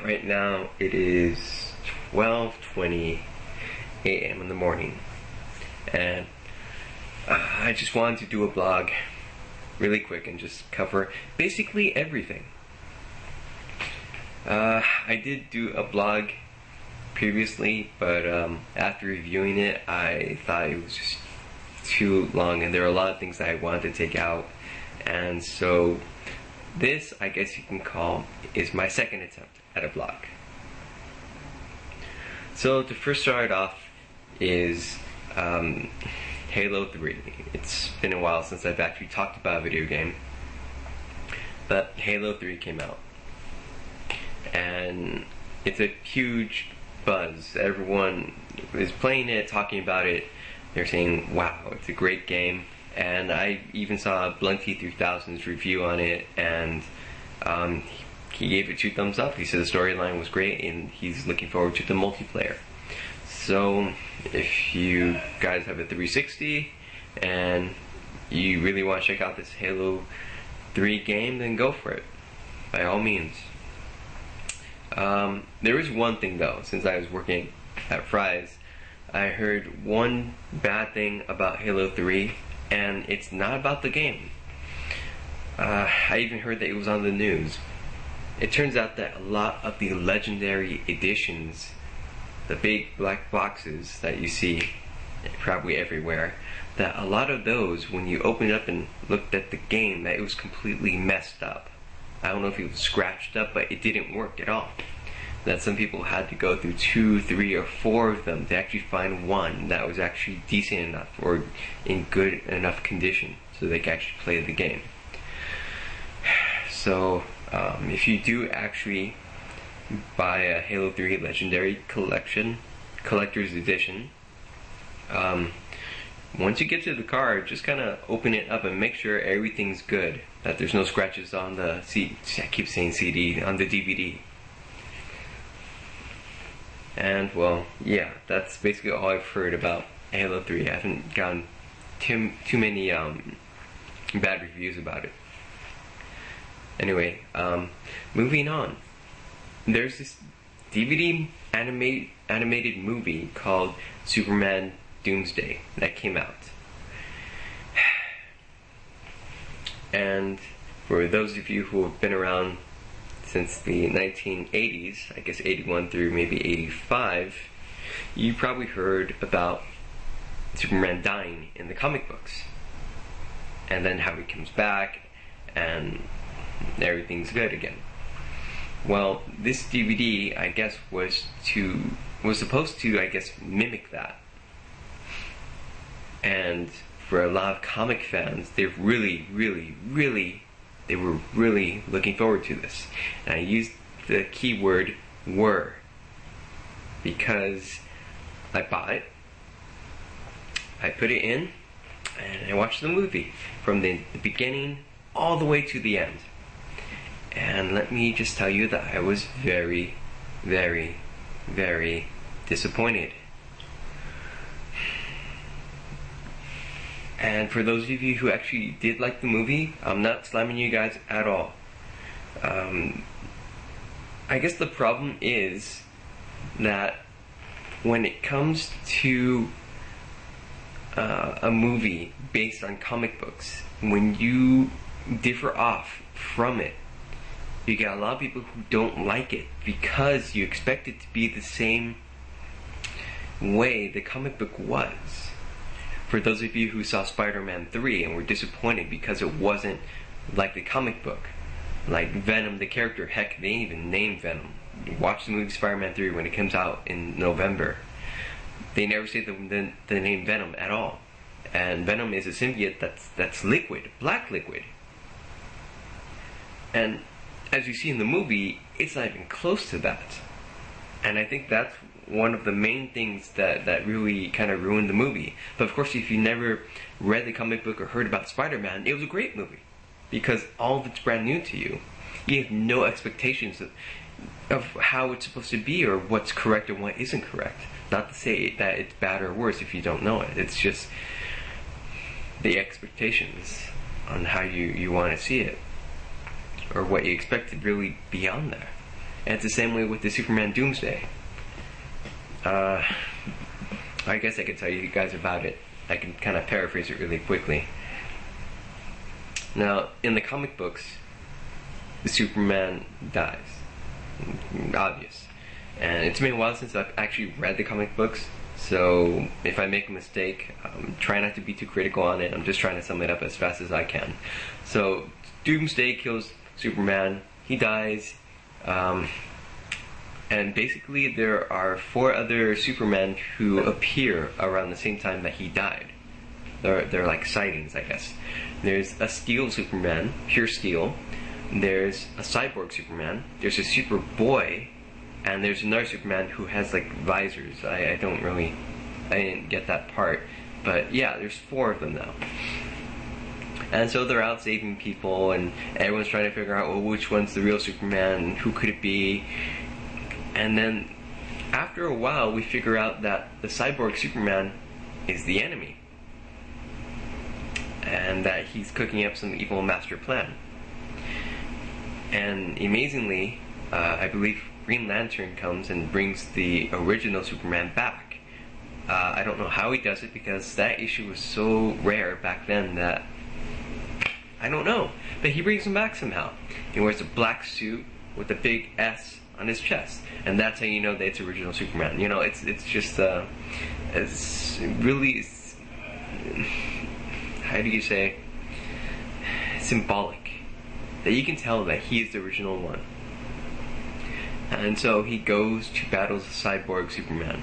Right now it is 12:20 a.m. in the morning, and I just wanted to do a blog really quick and just cover basically everything. I did do a blog previously, but after reviewing it, I thought it was just too long and there were a lot of things that I wanted to take out, and so this, I guess you can call, is my second attempt at a blog. So to first start off is Halo 3. It's been a while since I've actually talked about a video game, but Halo 3 came out, and it's a huge buzz. Everyone is playing it, talking about it. They're saying, wow, it's a great game. And I even saw Blunty 3000's review on it, and he gave it 2 thumbs up. He said the storyline was great, and he's looking forward to the multiplayer. So if you guys have a 360 and you really want to check out this Halo 3 game, then go for it, by all means. There is one thing though. Since I was working at Fry's, I heard one bad thing about Halo 3, and it's not about the game. I even heard that it was on the news. It turns out that a lot of the legendary editions, the big black boxes that you see probably everywhere, that a lot of those, when you open it up and looked at the game, that it was completely messed up. I don't know if it was scratched up, but it didn't work at all. That some people had to go through 2, 3, or 4 of them to actually find one that was actually decent enough or in good enough condition so they could actually play the game. So if you do actually buy a Halo 3 Legendary Collector's Edition, once you get to the card, just kind of open it up and make sure everything's good, that there's no scratches on the I keep saying CD, on the DVD. And well, yeah, that's basically all I've heard about Halo 3. I haven't gotten too many bad reviews about it. Anyway, moving on. There's this DVD animated movie called Superman Doomsday that came out. And for those of you who have been around since the 1980s, I guess 81 through maybe 85, you probably heard about Superman dying in the comic books, and then how he comes back and everything's good again. Well, this DVD, I guess, was supposed to, I guess, mimic that. And for a lot of comic fans, they were really looking forward to this. And I used the keyword "were" because I bought it, I put it in, and I watched the movie from the beginning all the way to the end. And let me just tell you that I was very disappointed. And for those of you who actually did like the movie, I'm not slamming you guys at all. I guess the problem is that when it comes to a movie based on comic books, when you differ off from it, you get a lot of people who don't like it because you expect it to be the same way the comic book was. For those of you who saw Spider-Man 3 and were disappointed because it wasn't like the comic book, like Venom the character, heck, they didn't even name Venom. Watch the movie Spider-Man 3 when it comes out in November. They never say the name Venom at all. And Venom is a symbiote that's liquid, black liquid. And as you see in the movie, it's not even close to that. And I think that's one of the main things that really kind of ruined the movie. But of course, if you never read the comic book or heard about Spider-Man, it was a great movie because all of it's brand new to you. You have no expectations of how it's supposed to be or what's correct or what isn't correct. Not to say that it's bad or worse if you don't know it. It's just the expectations on how you want to see it, or what you expected really beyond that. And it's the same way with the Superman Doomsday. I guess I could tell you guys about it. I can kind of paraphrase it really quickly. Now, in the comic books, the Superman dies. Obvious. And it's been a while since I've actually read the comic books, so if I make a mistake, try not to be too critical on it. I'm just trying to sum it up as fast as I can. So, Doomsday kills Superman. He dies. And basically there are 4 other Supermen who appear around the same time that he died. They're like sightings, I guess. There's a Steel Superman, pure steel. There's a Cyborg Superman. There's a Superboy. And there's another Superman who has like visors. I didn't get that part. But yeah, there's 4 of them now. And so they're out saving people, and everyone's trying to figure out, well, which one's the real Superman, and who could it be? And then, after a while, we figure out that the Cyborg Superman is the enemy. And that he's cooking up some evil master plan. And amazingly, I believe Green Lantern comes and brings the original Superman back. I don't know how he does it, because that issue was so rare back then that I don't know, but he brings him back somehow. He wears a black suit with a big S on his chest, and that's how you know that it's original Superman. You know, it's just it's really, how do you say, symbolic that you can tell that he is the original one. And so he goes to battle the Cyborg Superman,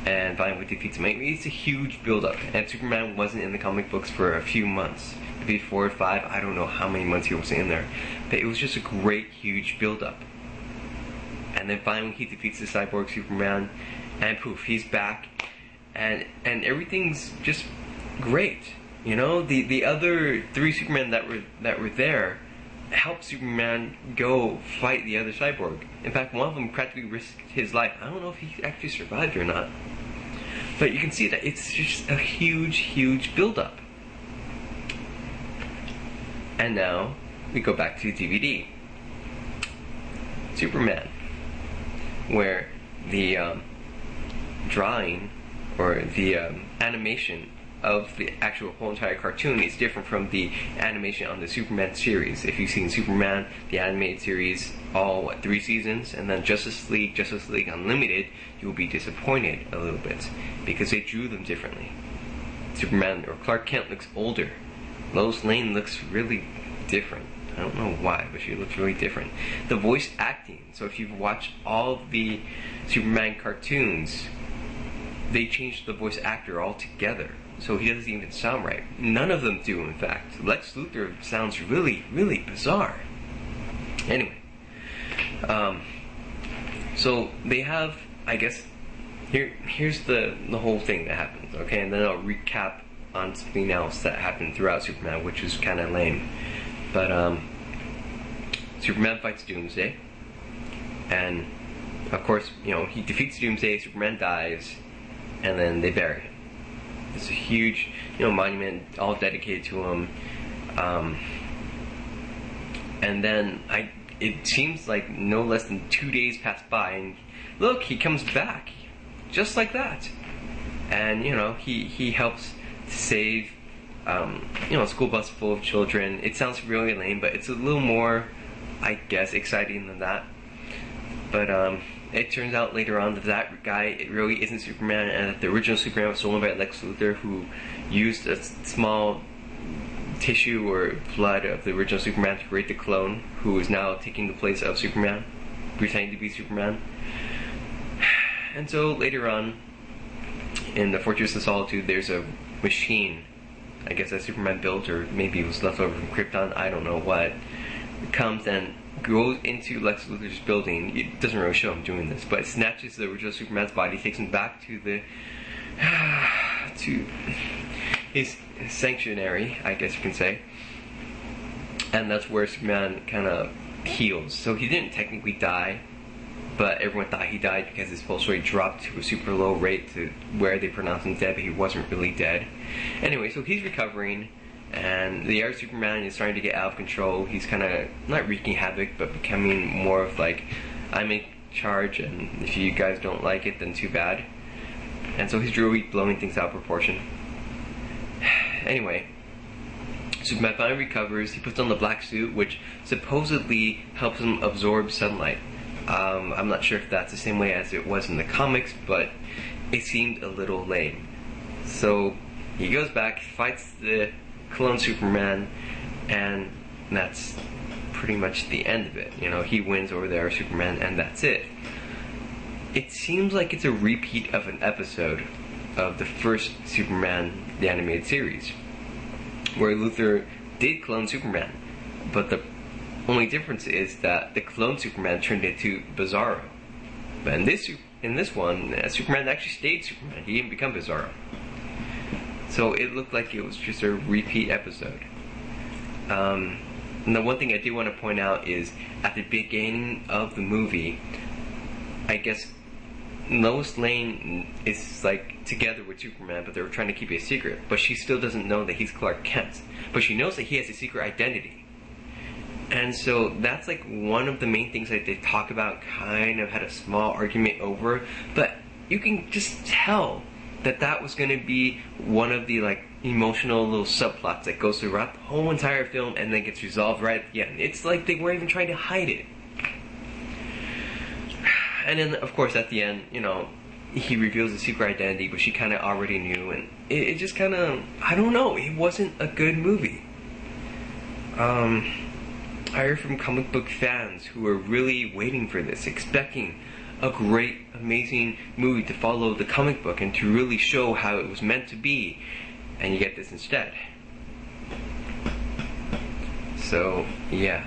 and finally defeats him. It's a huge build-up, and Superman wasn't in the comic books for a few months. Maybe 4 or 5, I don't know how many months he was in there. But it was just a great, huge build-up. And then finally he defeats the Cyborg Superman, and poof, he's back. And everything's just great. You know, the other 3 Supermen that were there helped Superman go fight the other Cyborg. In fact, one of them practically risked his life. I don't know if he actually survived or not. But you can see that it's just a huge, huge build-up. And now, we go back to DVD. Superman. Where the drawing, or the animation of the actual whole entire cartoon is different from the animation on the Superman series. If you've seen Superman, the animated series, all 3 seasons, and then Justice League Unlimited, you'll be disappointed a little bit, because they drew them differently. Superman, or Clark Kent, looks older. Lois Lane looks really different. I don't know why, but she looks really different. The voice acting, so if you've watched all of the Superman cartoons, they changed the voice actor altogether, so he doesn't even sound right. None of them do, in fact. Lex Luthor sounds really, really bizarre. Anyway, so they have, I guess, here's the whole thing that happens, okay? And then I'll recap on something else that happened throughout Superman, which is kind of lame. But Superman fights Doomsday, and of course, you know, he defeats Doomsday, Superman dies, and then they bury him. It's a huge, you know, monument all dedicated to him. And then it seems like no less than 2 days pass by, and look, he comes back, just like that. And you know, he helps save, you know, a school bus full of children. It sounds really lame, but it's a little more, I guess, exciting than that. But it turns out later on that that guy, it really isn't Superman, and that the original Superman was stolen by Lex Luthor, who used a small tissue or blood of the original Superman to create the clone, who is now taking the place of Superman, pretending to be Superman. And so later on, in the Fortress of Solitude, there's a machine, I guess that Superman built, or maybe it was left over from Krypton, I don't know what. It comes and goes into Lex Luthor's building. It doesn't really show him doing this, but it snatches the original Superman's body, takes him back to the to his sanctuary, I guess you can say, and that's where Superman kind of heals. So he didn't technically die, but everyone thought he died because his pulse rate dropped to a super low rate to where they pronounced him dead, but he wasn't really dead. Anyway, so he's recovering, and the Air Superman is starting to get out of control. He's kind of not wreaking havoc, but becoming more of like, I'm in charge, and if you guys don't like it, then too bad. And so he's really blowing things out of proportion. Anyway, Superman finally recovers. He puts on the black suit, which supposedly helps him absorb sunlight. I'm not sure if that's the same way as it was in the comics, but it seemed a little lame. So he goes back, fights the clone Superman, and that's pretty much the end of it. You know, he wins over there, Superman, and that's it. It seems like it's a repeat of an episode of the first Superman, the animated series, where Luthor did clone Superman, but the only difference is that the clone Superman turned into Bizarro. But in this one, Superman actually stayed Superman. He didn't become Bizarro. So it looked like it was just a repeat episode. And the one thing I do want to point out is, at the beginning of the movie, I guess Lois Lane is like together with Superman, but they were trying to keep it a secret. But she still doesn't know that he's Clark Kent. But she knows that he has a secret identity. And so that's like one of the main things that they talk about, kind of had a small argument over. But you can just tell that that was going to be one of the like emotional little subplots that goes throughout the whole entire film and then gets resolved right at the end. It's like they weren't even trying to hide it. And then, of course, at the end, you know, he reveals his secret identity, but she kind of already knew, and it just kind of, I don't know, it wasn't a good movie. I heard from comic book fans who were really waiting for this, expecting a great, amazing movie to follow the comic book and to really show how it was meant to be, and you get this instead. So, yeah.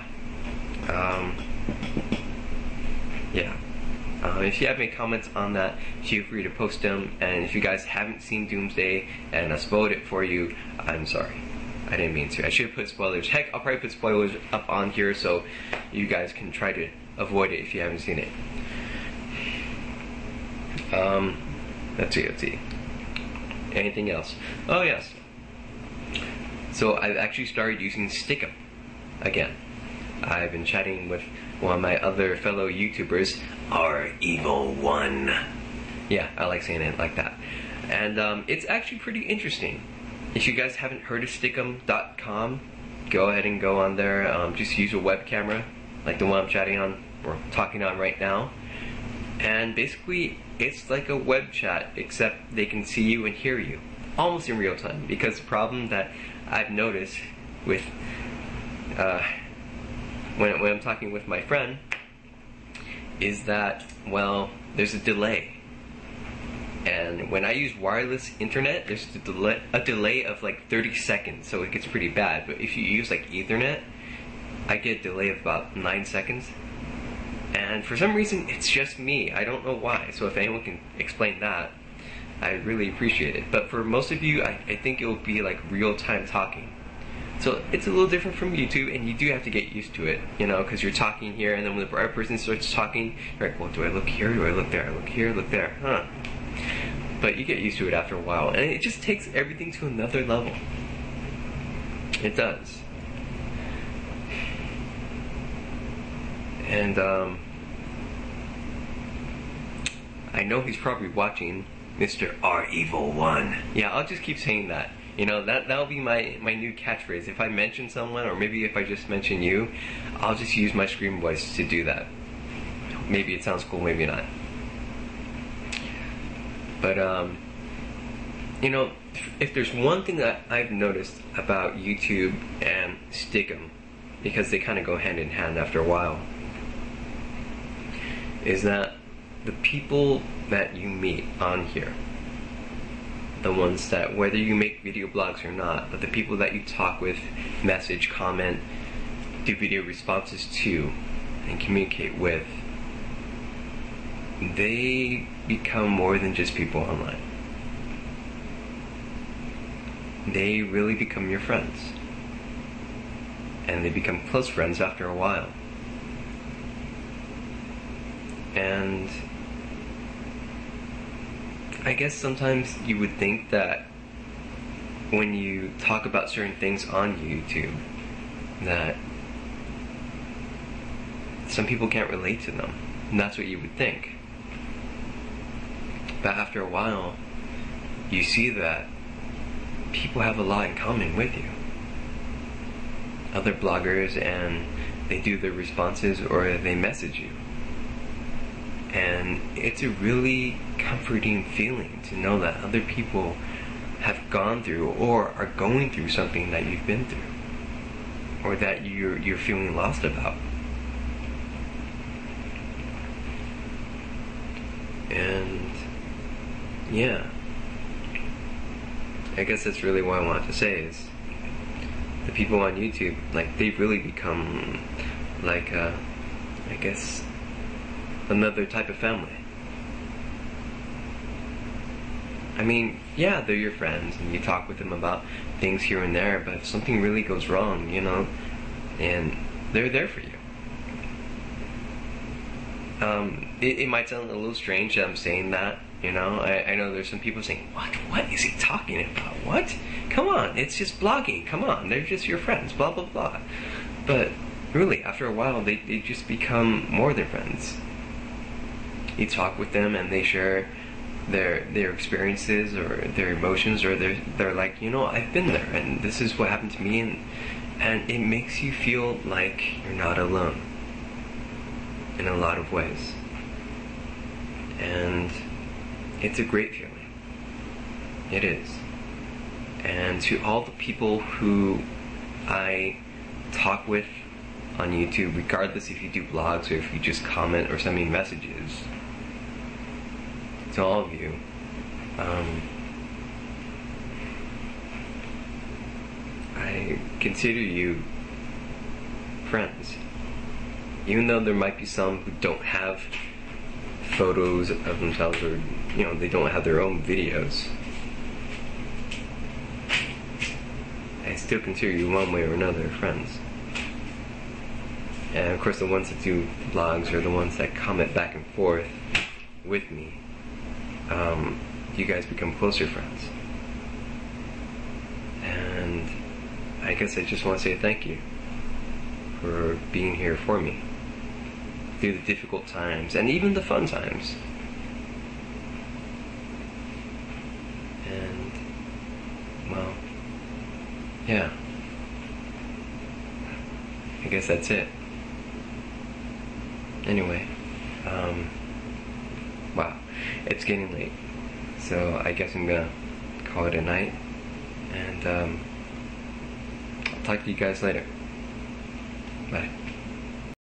If you have any comments on that, feel free to post them. And if you guys haven't seen Doomsday and I spoiled it for you, I'm sorry. I didn't mean to. I should have put spoilers. Heck, I'll probably put spoilers up on here so you guys can try to avoid it if you haven't seen it. Let's see. Anything else? Oh, yes. So I've actually started using Stick'em again. I've been chatting with one of my other fellow YouTubers, our evil one. Yeah, I like saying it like that. And it's actually pretty interesting. If you guys haven't heard of Stick'em.com, go ahead and go on there. Just use a web camera, like the one I'm chatting on or talking on right now. And basically, it's like a web chat, except they can see you and hear you, almost in real time. Because the problem that I've noticed with when I'm talking with my friend is that, well, there's a delay. And when I use wireless internet, there's a delay of like 30 seconds, so it gets pretty bad. But if you use like Ethernet, I get a delay of about 9 seconds. And for some reason, it's just me. I don't know why. So if anyone can explain that, I really appreciate it. But for most of you, I think it will be like real-time talking. So it's a little different from YouTube, and you do have to get used to it, you know, because you're talking here, and then when the other person starts talking, you're like, well, do I look here, do I look there, I look here, look there, huh? But you get used to it after a while, and it just takes everything to another level. It does. And, I know he's probably watching, Mr. R Evil One. Yeah, I'll just keep saying that. You know, that'll be my new catchphrase. If I mention someone, or maybe if I just mention you, I'll just use my scream voice to do that. Maybe it sounds cool, maybe not. But, you know, if there's one thing that I've noticed about YouTube and Stick'em, because they kind of go hand in hand after a while, is that the people that you meet on here, the ones that, whether you make video blogs or not, but the people that you talk with, message, comment, do video responses to, and communicate with, they become more than just people online. They really become your friends. And they become close friends after a while. And I guess sometimes you would think that when you talk about certain things on YouTube, that some people can't relate to them. And that's what you would think. But after a while, you see that people have a lot in common with you. Other bloggers, and they do their responses or they message you. And it's a really comforting feeling to know that other people have gone through or are going through something that you've been through, or that you're feeling lost about. And yeah, I guess that's really what I wanted to say, is the people on YouTube, like, they've really become like I guess another type of family. I mean, yeah, they're your friends and you talk with them about things here and there, but if something really goes wrong, you know, and they're there for you. It might sound a little strange that I'm saying that, you know. I know there's some people saying, what is he talking about? What? Come on, it's just blogging. Come on, they're just your friends, blah, blah, blah. But really, after a while, they just become more than friends. You talk with them and they share their experiences or their emotions, or they're like, you know, I've been there and this is what happened to me, and it makes you feel like you're not alone in a lot of ways. And it's a great feeling. It is. And to all the people who I talk with on YouTube, regardless if you do blogs or if you just comment or send me messages, to all of you, I consider you friends. Even though there might be some who don't have photos of themselves, or, you know, they don't have their own videos, I still consider you one way or another friends. And of course the ones that do blogs are the ones that comment back and forth with me. You guys become closer friends. And I guess I just want to say thank you for being here for me through the difficult times and even the fun times. And, well, yeah, I guess that's it. Anyway, wow, it's getting late, so I guess I'm gonna call it a night, and I'll talk to you guys later. Bye.